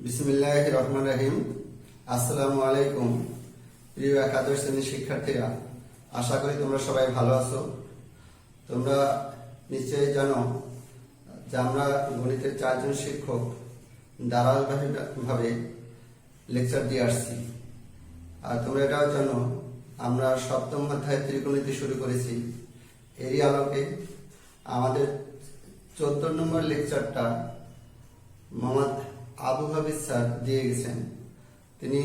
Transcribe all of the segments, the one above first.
বিসমিল্লাহির রহমানির রহিম। আসসালামু আলাইকুম প্রিয় একাদশ শ্রেণীর শিক্ষার্থীরা, আশা করি তোমরা সবাই ভালো আছো। তোমরা নিশ্চয়ই জানো যে আমরা গণিতের 4 জন শিক্ষক ধারাবাহিকভাবে লেকচার দিয়ে আসছি। আর তোমরা এটাও জানো আমরা সপ্তম অধ্যায় ত্রিকোণমিতি শুরু করেছি। এরই আলোকে আমাদের 14 নম্বর লেকচারটা মোহাম্মদ আবু হাফিজ স্যার দিয়ে গেছেন। তিনি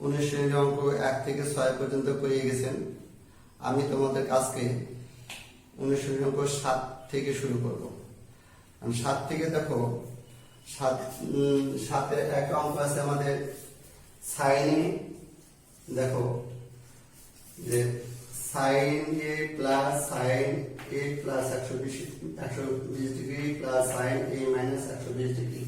19 শ্রেণীর অঙ্ক 1 থেকে 6 পর্যন্ত করিয়ে গেছেন। আমি তোমাদের কাজকে 19 শ্রেণীর অঙ্ক 7 থেকে শুরু করব। 7 থেকে দেখো, 7 একটা অঙ্ক আছে আমাদের সাইনে। দেখো যে sign A plus sign A plus 120 degree plus sign A minus 120 degree,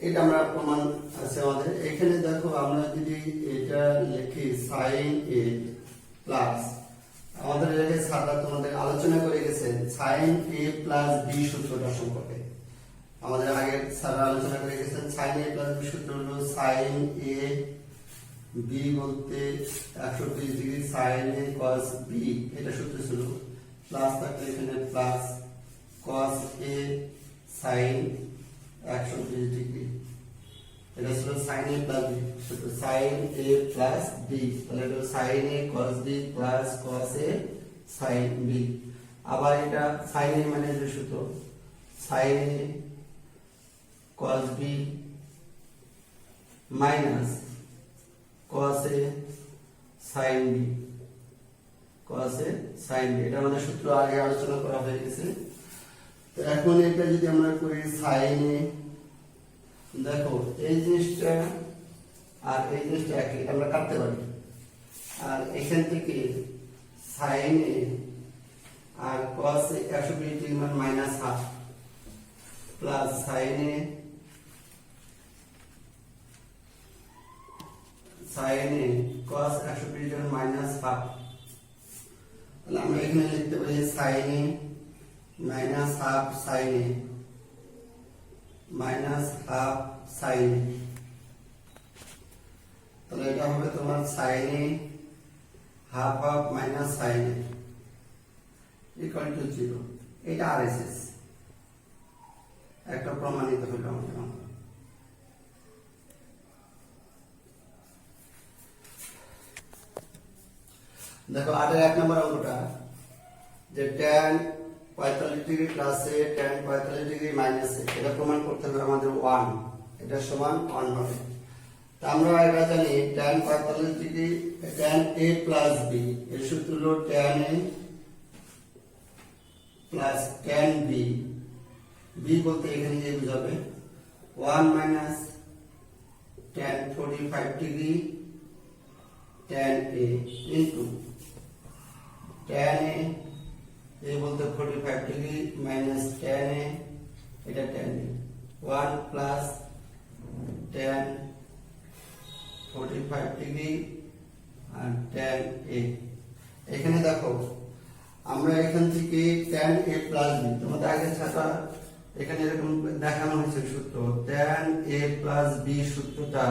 এটা আমরা প্রমাণ আছে আমাদের এখানে। দেখো আমরা যদি এটা লিখি সাইন এ প্লাস, আমাদের এখানে স্যাররা তোমাদের আলোচনা করে গেছেন সাইন এ প্লাস বি সূত্রটা সম্পর্কে। আমাদের আগে স্যাররা আলোচনা করে গেছেন সাইন এ প্লাস বি সূত্র হলো সাইন এ বি বলতে 120 degree sine A cos B, এটা সূত্র ছিল। প্লাস থাকলে এখানে plus cos A sine 120 degree, এটা ছিল সাইন এ প্লাস বি সূত্র। সাইন এ প্লাস বি তাহলে এটা sine A cos B plus cos A sine B. আবার এটা সাইন এ মানে যে সূত্র sine A cos B minus cos a sin b, cos a sin b, এটা আমাদের সূত্র আগে আলোচনা করা হয়ে গেছে। তো এখন এটা যদি আমরা করি sin a, দেখো এই জিনিসটা আর এই জিনিসটা একই, আমরা কাটতে পারি। আর এখান থেকে sin a আর cos a 120 ডিগ্রি মানে minus half plus sin a sin a cos 120 degree minus half, তাহলে আমরা এখানে লিখতে পারি sin a minus half sin a minus half sin a, তাহলে এটা হবে তোমার sin a half half minus sin a equal to 0। এটা আরএসএস একটা প্রমাণিত হলো আমাদের। দেখো 8 নম্বর অঙ্কটা যে tan 45 ডিগ্রি প্লাস এ tan 45 ডিগ্রি মাইনাস এ, এটা প্রমাণ করতে হবে আমাদের 1, এটা সমান 1 হবে। তো আমরা এটা জানি tan 45 degree tan a plus b এর সূত্র হলো tan a plus tan b, b বলতে এখানে যে বুঝাবে 1 minus tan 45 degree tan a into tan a বলতে 45 ডিগ্রি মাইনাস tan a, এটা tan b 1 plus tan 45 degree আর tan a। এখানে দেখো আমরা এখান থেকে tan a প্লাস b, তোমাদের আগে ছাত্রা এখানে এরকম দেখানো হয়েছে সূত্র tan a প্লাস b সূত্রটা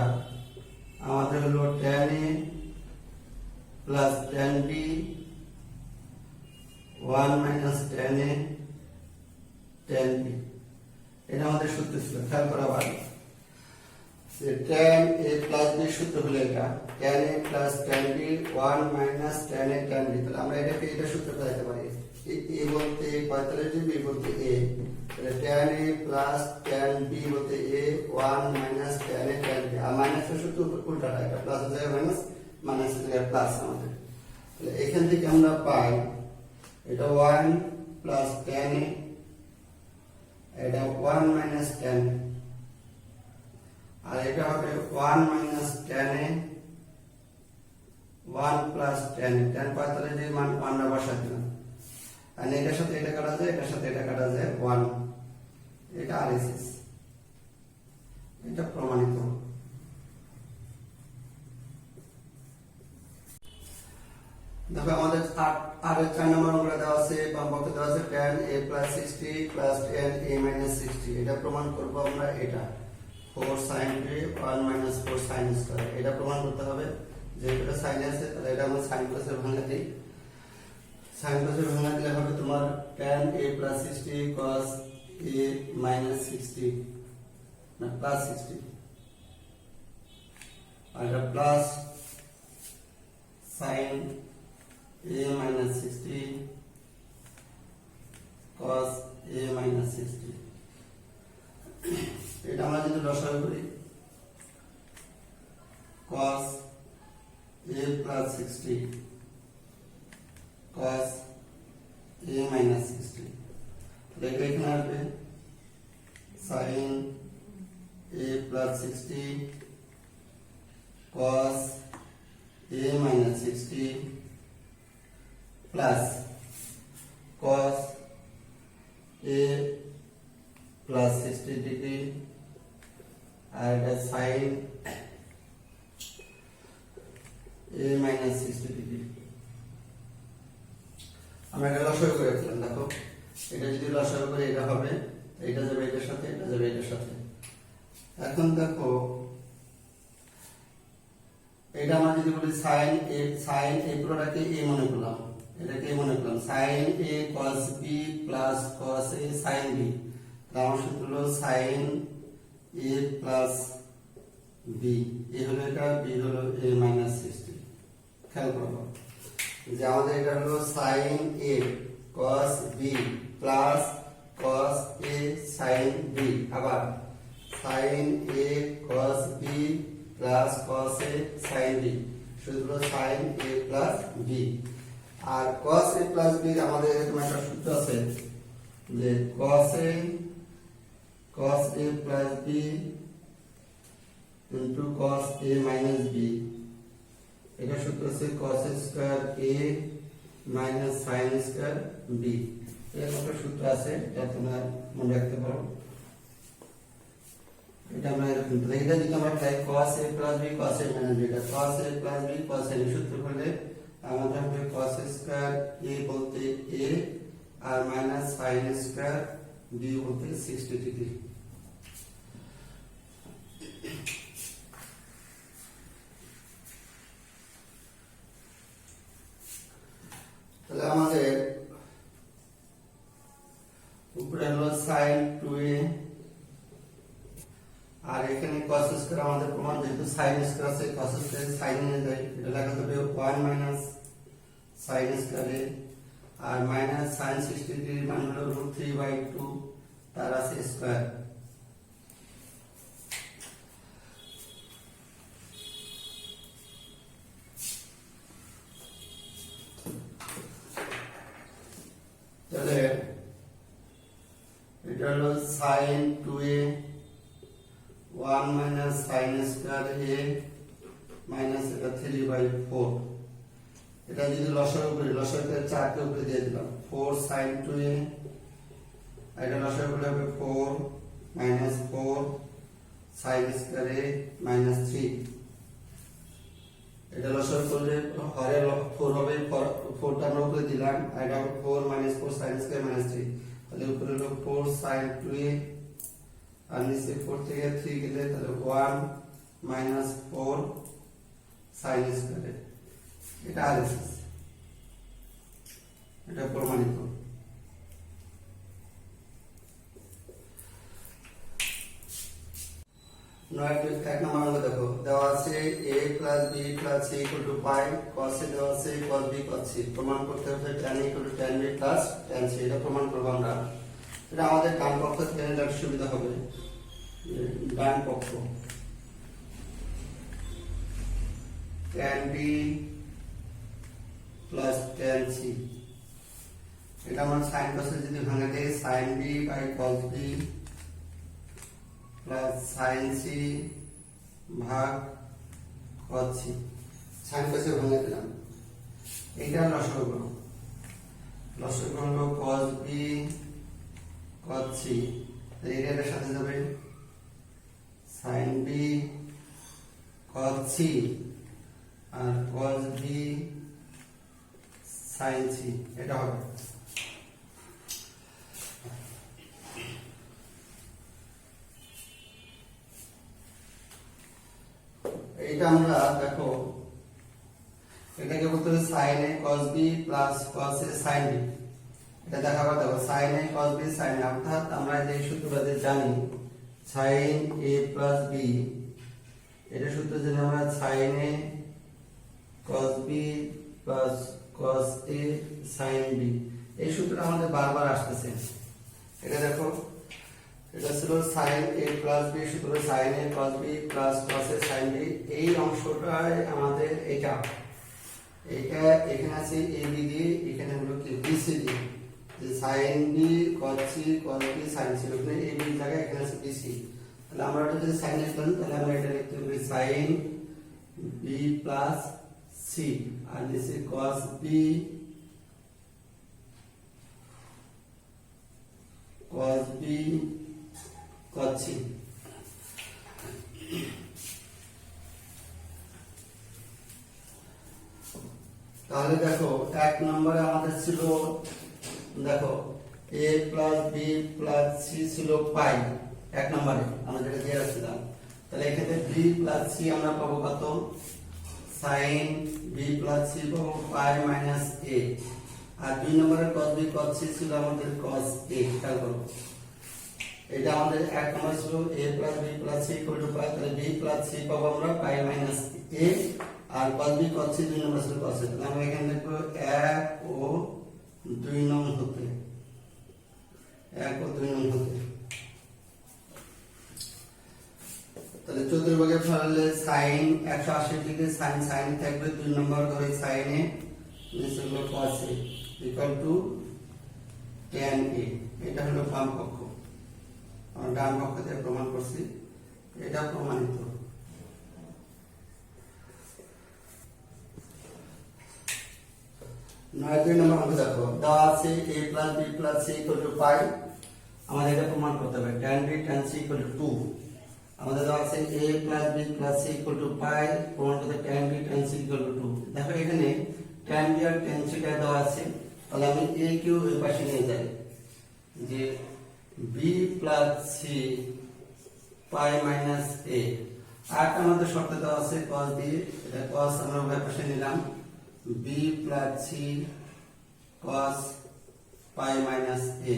আমাদের হলো tan a plus tan b 1 minus tan a tan b, এটা আমাদের সূত্র ছিল। খেয়াল করা ভালো যে tan a প্লাস b সূত্র হলো এটা tan a plus tan b 1 minus tan a tan b। তাহলে আমরা এটাকে এটা সূত্র পেতে পারি a বলতে 45 ডিগ্রি বলতে a, তাহলে tan a plus tan b বলতে a 1 minus tan a tan b। আর মাইনাসের সূত্র উল্টাটা, এটা প্লাস হয়ে যায় মাইনাস, মাইনাস হয়ে যায় প্লাস আমাদের। তাহলে এখান থেকে আমরা পাই এটা 1 প্লাস tan a, এটা 1 মাইনাস tan a, আর এটা হবে 1 minus tan a 1 plus tan a। tan 45 degree মান 1 না বসা দিলাম, আর এটার সাথে এটা কাটা যায়, এটার সাথে এটা কাটা যায় 1, এটা আরএসএস, এটা প্রমাণিত। দেখো আমাদের 4 নম্বর অঙ্কটা দেওয়া আছে, বাম পক্ষে দেওয়া আছে tan a plus 60 plus tan a minus 60, এটা প্রমাণ করব আমরা। এটা 4 sin b 1 minus 4 sin square. এটা প্রমাণ করতে হবে, যেহেতু এটা সাইন আছে তাহলে এটা আমরা সাইন কসের ভাঙা দিই। সাইন কসের ভাঙা দিলে হবে তোমার tan a plus 60 cos a minus 60 না plus 60, আর এটা plus sin a minus 60 cos a minus 60। এটা আমরা যদি লসাগু করি cos a plus 60 cos a minus 60, তাহলে এটা এখানে আসবে sin a plus 60 cos a minus 60 plus cos a plus 60 degree আর এটা sin a minus 60 degree। আমরা এটা লসাগু করে ফেললাম। দেখো এটা যদি লসাগু করে এটা হবে, এটা যাবে এটার সাথে, এটা যাবে এটার সাথে। এখন দেখো এটা আমরা যদি বলি sin a পুরোটাকে a মনে করলাম, এটাকে a মনে করলাম sin a cos b plus cos a sin b, তাহলে আমার সূত্র হলো sin a plus b, a হলো এটা, b হলো a minus 60। খেয়াল করো যে আমাদের এটা হলো sin a cos b plus cos a sin b, আবার sin a cos b plus cos a sin b, সূত্র sin a plus b। R cos a plus b আমাদের এরকম একটা সূত্র আছে যে cos a plus b into cos a minus b, এটা সূত্র আছে cos a square a minus sin square b। এরকম একটা সূত্র আছে, এটা তোমরা মনে রাখতে পারো। এটা আমরা এরকম, এটা যদি আমরা তাই cos a plus b cos a minus b, এটা cos a plus b cos a সূত্র করলে আমাদের হবে cos a square a বলতে a আর minus sin square b বলতে 60 ডিগ্রি। তাহলে আমাদের উপরে হলো sin 2a আর এখানে cos স্কয়ার আমাদের প্রমাণ, যেহেতু sin স্কয়ার আছে cos স্কয়ার sin নিয়ে যায়, এটা লেখা যাবে 1 minus sin স্কয়ার a আর minus sin 60 ডিগ্রি মান হলো √3/2 তার আছে স্কয়ার। তাহলে এটা হলো sin 2a 1 minus sin square a minus এটা 3/4। এটা যদি লসাগু করি, লসাগুতে 4 কে উপরে দিয়ে দিলাম 4 sin 2a, এটা লসাগু করলে হবে 4 minus 4 sin square a minus 3। এটা লসাগু করলে হরে 4 হবে, 4টা আমরা উপরে দিলাম, আর এটা হবে 4 minus 4 sin square minus 3, তাহলে উপরে হলো 4 sin 2a আর নিচে 4 থেকে 3 গেলে তাহলে 1 minus 4 sin square। এটা আরএসএস, এটা প্রমাণিত। এক নম্বর অঙ্ক দেখো, দেওয়া আছে a plus b plus c equal to pi, cos a দেওয়া আছে cos b cos c, প্রমাণ করতে হবে tan a equal to tan b plus tan c। এটা প্রমাণ করব আমরা। এটা আমাদের ডান পক্ষ থেকে নিলে সুবিধা হবে, ডান পক্ষ tan b plus tan c, এটা আমরা sin cos যদি ভাঙা দেই sin b by cos b plus sin c ভাগ cos c, sin cos ভাঙা দিলাম। এইটা লসাগু করব, লসাগু হলো cos b cos c, এর সাথে যাবে sin b cos c আর cos b sin c, এটা হবে। এটা আমরা দেখো এটাকে বলতে হবে sin a cos b plus cos a sin b। এটা দেখাবো দেখো sin a cos b sin a, অর্থাৎ আমরা যে সূত্রটা জানি sin a প্লাস b, এটা সূত্র জানি আমরা sin a cos b plus cos a sin b। এই সূত্রটা আমাদের বারবার আসতেছে। এটা দেখো এটা ছিল sin a প্লাস b, সূত্র sin a cos b plus cos a sin b। এই অংশটাই আমাদের এটা এখানে আছে a b দিয়ে, এখানে হলো কি b c দিয়ে, যে sin b cos c cos b sin c, ওখানে a b জায়গায় এখানে আছে b c। তাহলে আমরা এটা যদি sin লিখতাম তাহলে আমরা এটা লিখতে পারি sin b প্লাস c, আর নিচে cos b cos b cos c। তাহলে দেখো এক নম্বরে আমাদের ছিল দেখো a plus b plus c ছিল পাই, এক নম্বরে আমরা যেটা দিয়ে রাখছিলাম। তাহলে এখানে b প্লাস c আমরা পাবো কত, sin b প্লাস c পাবো পাই মাইনাস a। আর দুই নম্বরে cos b cos c ছিল আমাদের cos a। খেয়াল করো এটা আমাদের এক নম্বর ছিল a plus b plus c equal to pi, তাহলে b প্লাস c পাবো আমরা পাই মাইনাস a। আর cos b cos c দুই নম্বর ছিল cos a। তাহলে আমরা এখানে লিখবো 1 ও 2 নং হতে, 1 ও 2 নং হতে। তাহলে চতুর্ভাগে ফেললে sin 180 ডিগ্রি sin sin থাকবে 2 নম্বর ধরে sin a, নিচে হলো cos a equal two tan a। এটা হলো বাম পক্ষ, আমরা ডান পক্ষ দিয়ে প্রমাণ করছি, এটা প্রমাণিত। নয় 2 নম্বর অঙ্ক দেখো দেওয়া আছে a plus b plus c equal to pi, আমাদের এটা প্রমাণ করতে হবে tan b tan c equal to 2। আমাদের দেওয়া আছে a plus b plus c equal to pi, প্রমাণ করতে tan b tan c equal to 2। দেখো এখানে tan b আর tan c টা দেওয়া আছে, তাহলে আমি a কিউ এর পাশে নিয়ে যাই, যে b plus c pi minus a। আর আমাদের শর্তে দেওয়া আছে cos দিয়ে, এটা cos আমরা উভয় পাশে নিলাম, b plus c cos pi minus a।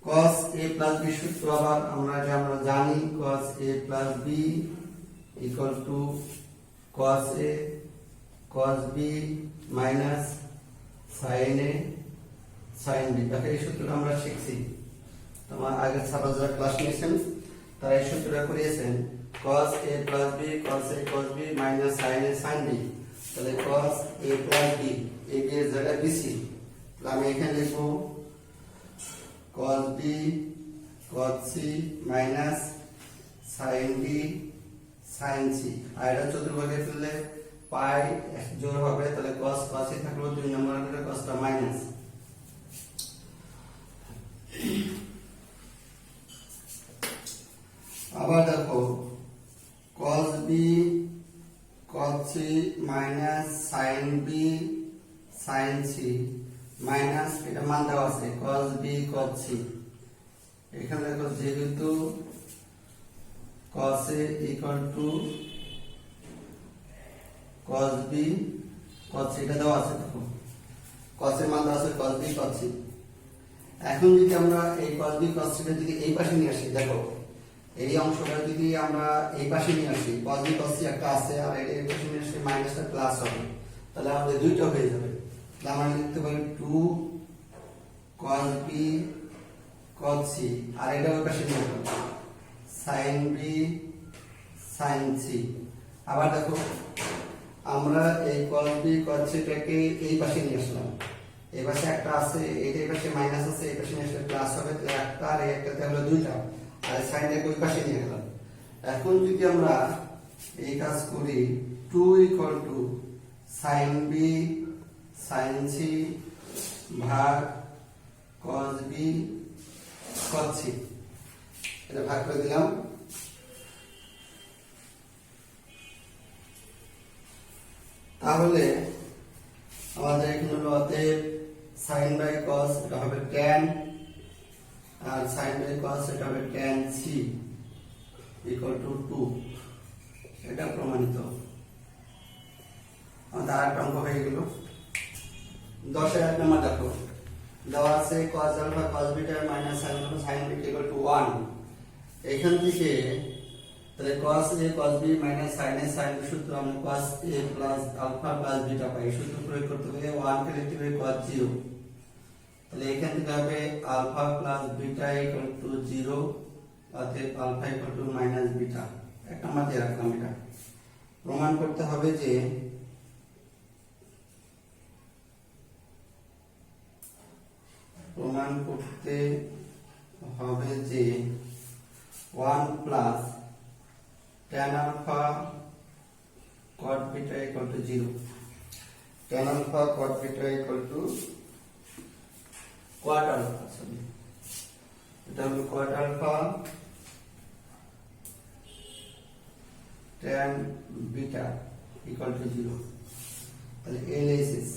cos a plus b সূত্র আবার আমরা জানি cos a plus b equal to cos a cos b minus sin a sin b। তাহলে এই সূত্রটা আমরা শিখছি, তোমার আগের ছাত্র যারা ক্লাস নিয়েছেন তারা এই সূত্রটা করিয়েছেন cos a plus b cos a cos b minus sin a sin b। তাহলে cos a plus b, a b এর জায়গায় bc, তাহলে আমি এখানে লিখবো cos b cos c minus sin b sin c। আর এটা চতুর্ভাগে ফেললে পাই জোর হবে, তাহলে cos cos c থাকলো 2 নম্বর করে cosটা মাইনাস। আবার দেখো cos b cos c minus sin b sin c minus, এটা মান দেওয়া আছে cos b cos c। এখানে দেখো যেহেতু cos a equal two cos b cos c এটা দেওয়া আছে, দেখো cos এর মান দেওয়া আছে cos b cos c। এখন যদি আমরা এই cos b cos c টা যদি এই পাশে নিয়ে আসি, দেখো এই অংশটা যদি আমরা এই পাশে নিয়ে আসি, cos b cos c একটা আছে আর এই পাশে নিয়ে আসলে মাইনাসটা প্লাস হবে, তাহলে আমাদের দুইটা হয়ে যাবে। তাহলে আমরা লিখতে পারি 2 cos b cos c, আর এটা ওই পাশে নিয়ে আসবো sin b sin c। আবার দেখো আমরা এই cos b cos c টাকে এই পাশে নিয়ে আসলাম, এই পাশে একটা আছে, এই পাশে মাইনাস আছে, এই পাশে নিয়ে আসলে প্লাস হবে, তাহলে একটা আর একটাতে হলো দুইটা, আর সাইনটাকে ওই পাশে নিয়ে গেলাম। এখন যদি আমরা এই কাজ করি 2 equal to sin b sin c ভাগ cos b cos c, এটা ভাগ করে দিলাম। তাহলে আমাদের এখানে হলো অতএব sin বাই cos এটা হবে tan, আর sin বাই cos এটা হবে tan c ইকুয়াল টু 2। এটা প্রমাণিত। আমাদের আরেকটা অঙ্ক হয়ে গেল। 10-এর 1 নম্বর দেখো, দেওয়া আছে cos alpha cos beta minus sin alpha sin beta equal to 1। এখান থেকে তাহলে cos a cos b minus sin a sin b সূত্র আমরা cos a plus alpha plus beta পাই। সূত্র প্রয়োগ করতে গেলে 1 কে লিখতে হবে cos 0। তাহলে এখান থেকে হবে alpha plus beta equal to 0, অতএব alpha equal to minus beta. এক নম্বর দিয়ে রাখলাম। এটা প্রমাণ করতে হবে যে যে 1 plus tan alpha cot beta equal to 0। tan alpha cot beta equal to cot alpha, sorry এটা হলো cot alpha tan beta equal to 0। তাহলে analysis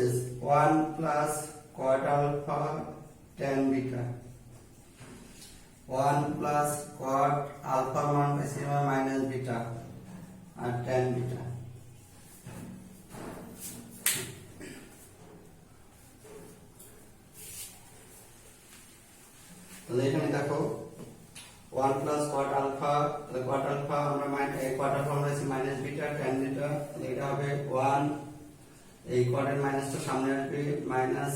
is 1 plus cot alpha tan beta, 1 plus cot alpha মান পাইছি minus beta আর tan beta। তাহলে এখানে দেখো 1 plus cot alpha, তাহলে cot alpha আমরা cot alpha আমরা পাইছি মাইনাস বিটা tan beta, তাহলে এটা হবে 1, এই cot এর মাইনাসটা সামনে আসবে, মাইনাস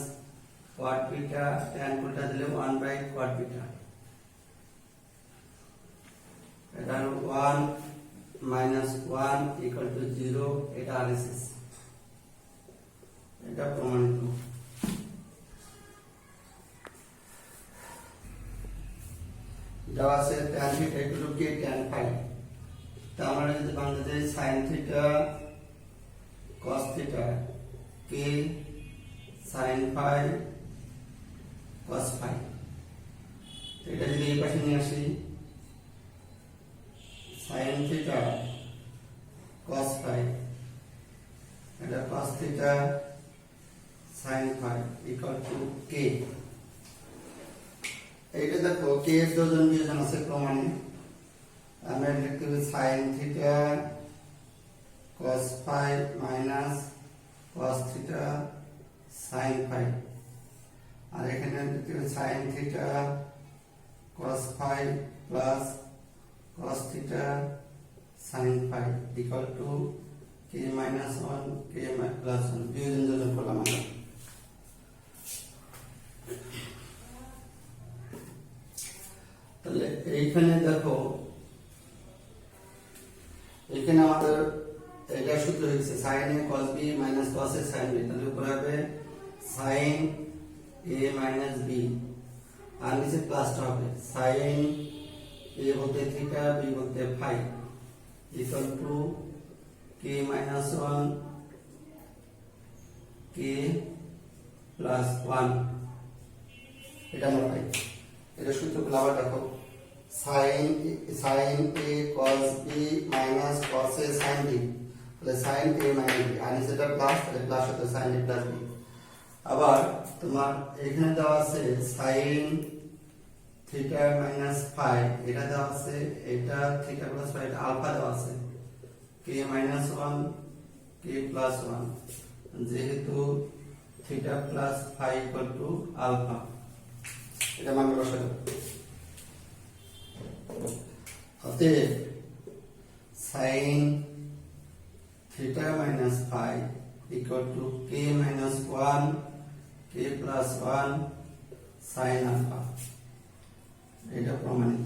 cot বিটা tan উল্টা দিলে 1 বাই cot বিটা। এটা হলো 1 মাইনাস 1 ইকুয়াল টু 0। এটা অ্যানালিসিস, এটা প্রমাণিত। দেওয়া আছে tan theta equal two k tan phi। তা আমরা যদি বাংলাতে sin theta cos theta k sin phi cos phi, এটা যদি এই পাশে নিয়ে আসি sin theta cos phi, এটা cos theta sin phi equal to k। এইটা দেখো k এর যোজন বিয়োজন আছে প্রমাণে, আমরা লিখতে হবে sin theta cos phi minus cos theta sin phi, আর এখানে লিখতে হবে sin theta cos phi plus cos theta sin phi equal to k minus 1 k plus 1 বিয়োজন যোজন করলাম আমরা। তাহলে এইখানে দেখো, এখানে আমাদের এটা সূত্র হচ্ছে sin a cos b minus cos a sin b, তাহলে উপরে হবে sin a minus b আর নিচে প্লাসটা হবে sin a বলতে থিটা b বলতে phi equal to k minus 1 k plus 1। এটা আমরা পাই। এটা সূত্রগুলো আবার দেখো, sin a cos b minus cos a sin b, তাহলে sin a minus b আর নিচে এটা প্লাস, তাহলে প্লাস হতো sin a plus b। আবার তোমার এখানে দেওয়া আছে sin থিটা মাইনাস phi, এটা দেওয়া আছে, এটা থিটা প্লাস phi, এটা আলফা দেওয়া আছে k minus 1 k plus 1, যেহেতু theta plus phi equal to alpha, এটা মান বসাবো। অতএব sin theta minus phi equal to k minus 1 k plus 1 sin alpha, এটা প্রমাণিত।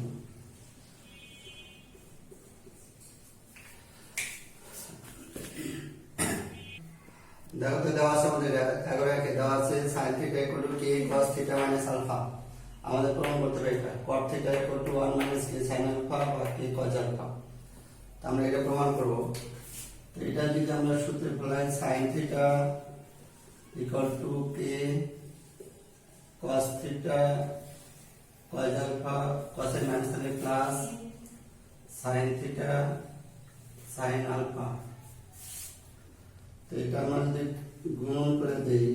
দেখো তো দেওয়া আছে আমাদের 11 কে দেওয়া আছে sin theta equal to k cos theta minus alpha, আমাদের প্রমাণ করতে হবে এটা cot theta equal to 1 minus k sin alpha বা k cos alpha। তো আমরা এটা প্রমাণ করব। তো এটা যদি আমরা সূত্রে ফেলাই sin theta equal to k cos theta cos alpha, cos এর মাইনাস তাহলে plus sin theta sin alpha, তো এটা আমরা যদি গুণন করে দেই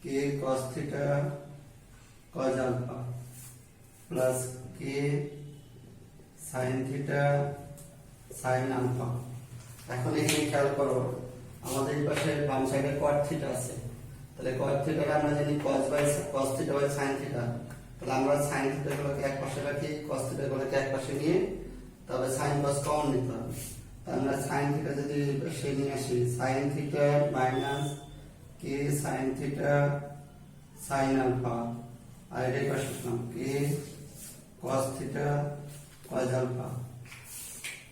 k cos theta cos alpha plus k sine theta sine alpha. এখন এখানে খেয়াল করো, আমাদের এই পাশে বাম সাইডে কট থিটা আছে, তাহলে কট থিটাকে আমরা জানি cos theta by sine theta. তাহলে আমরা সাইন থিটা গুলোকে এক পাশে রাখি, cos থিটা গুলোকে এক পাশে নিয়ে তবে সাইন cos কমন নিতে হবে। আমরা সাইন থিটা যদি সে নিয়ে আসি, সাইন থিটা মাইনাস কে সাইন থিটা সাইন আলফা, আর এটাই পাশে কে cos থিটা cos আলফা।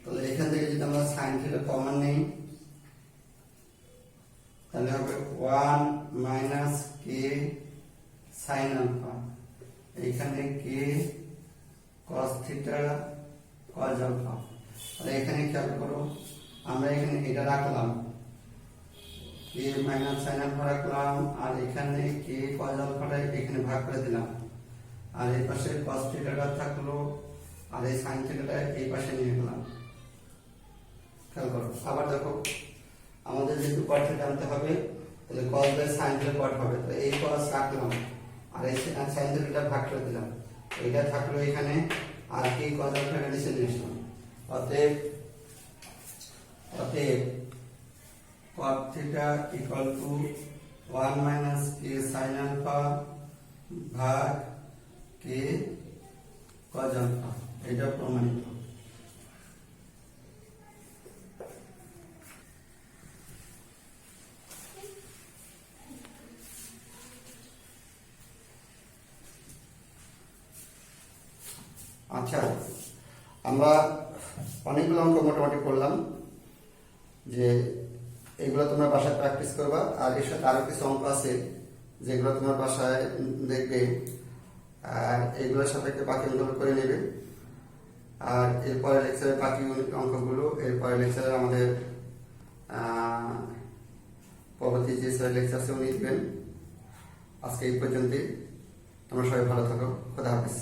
তাহলে এখান থেকে যদি আমরা সাইন থিটা কমন নেই, তাহলে হবে 1 মাইনাস কে সাইন আলফা, এখানে কে cos থিটা cos আলফা। তাহলে এখানে খেয়াল করো, আমরা এখানে এটা রাখলাম কে মাইনাস সাইন আলফা রাখলাম, আর এখানে কে cos আলফাটা এখানে ভাগ করে দিলাম, আর এই পাশে cos থিটাটা থাকলো, আর এই সাইন থিটাটা এই পাশে নিয়ে গেলাম। খেয়াল করো, আবার দেখো, আমাদের যেহেতু cos থিটা আনতে হবে, তাহলে cos বাই sin থিটা cot হবে, তো এই cos রাখলাম আর এই sin থিটাটা ভাগ করে দিলাম, এটা থাকলো এখানে, আর এই cos আলফাটা নিচে নিয়ে আসলাম। অতএব cot থিটা equal to 1 minus k sin alpha ভাগ কে cos আলফা, এটা প্রমাণিত। আচ্ছা, আমরা অনেকগুলো অঙ্ক মোটামুটি করলাম, যে এগুলো তোমরা বাসায় প্র্যাকটিস করবা, আর এর সাথে আরো কিছু অঙ্ক আছে যেগুলো তোমার বাসায় দেখবে, আর এগুলোর সাথে বাকি অঙ্কগুলো করে নেবে। আর এরপরে লেকচারের বাকি অঙ্কগুলো এরপরে লেকচারে আমাদের পরবর্তী যে লেকচার আছে উনি দিবেন। আজকে এই পর্যন্তই, তোমরা সবাই ভালো থাকো, খোদা হাফেজ।